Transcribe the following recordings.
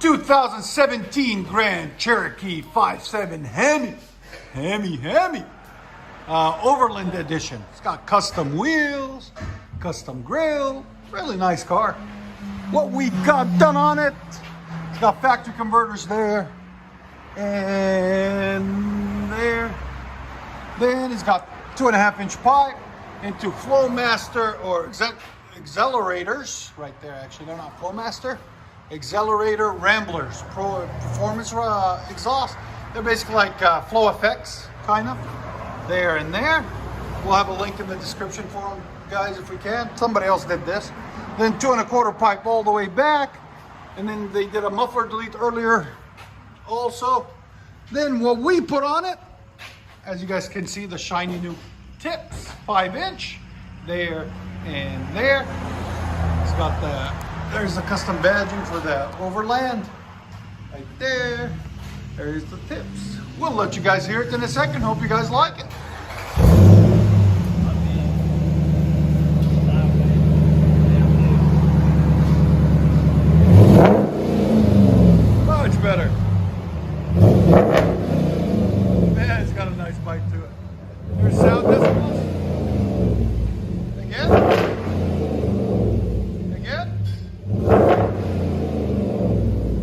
2017 Grand Cherokee 5.7 HEMI. HEMI. Overland edition. It's got custom wheels, custom grill. Really nice car. What we got done on it, it's got factory converters there and there. Then it's got 2.5-inch pipe into Flowmaster or accelerators right there. Actually, they're not Flowmaster. Accelerator Ramblers performance exhaust. They're basically like flow effects, kind of. There and there. We'll have a link in the description for them, guys, if we can. Somebody else did this. Then 2.25 pipe all the way back, and then they did a muffler delete earlier also. Then what we put on it, as you guys can see, the shiny new tips, 5-inch there and there. It's got there's the custom badging for the Overland right there. There's the tips. We'll let you guys hear it in a second. Hope you guys like it. Much better. Man, it's got a nice bite to it. There's sound decibels. Again.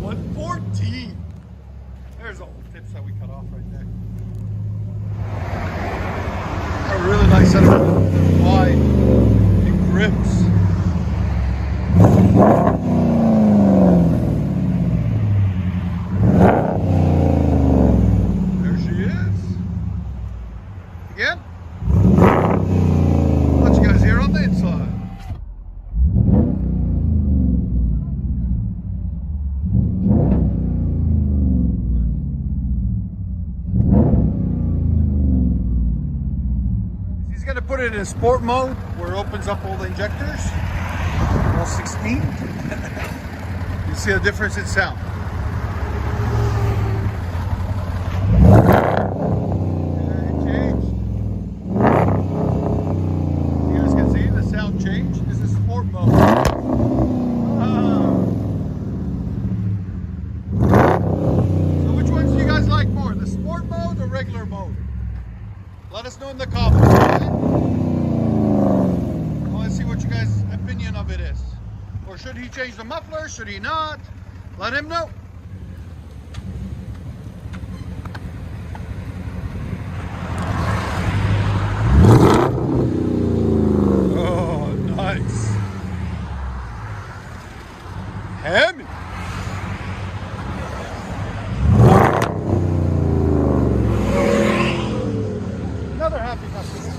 114. There's all the tips that we cut off right there. A really nice set of wide and grips. There she is. Again. Let you guys hear on the inside. He's going to put it in sport mode where it opens up all the injectors, all 16. You see the difference in sound. Yeah, it changed. You guys can see the sound change. This is sport mode. So which ones do you guys like more, the sport mode or regular mode? Let us know in the comments. Okay? I want to see what you guys' opinion of it is. Or should he change the muffler? Should he not? Let him know. Oh, nice. HEMI. Another happy customer.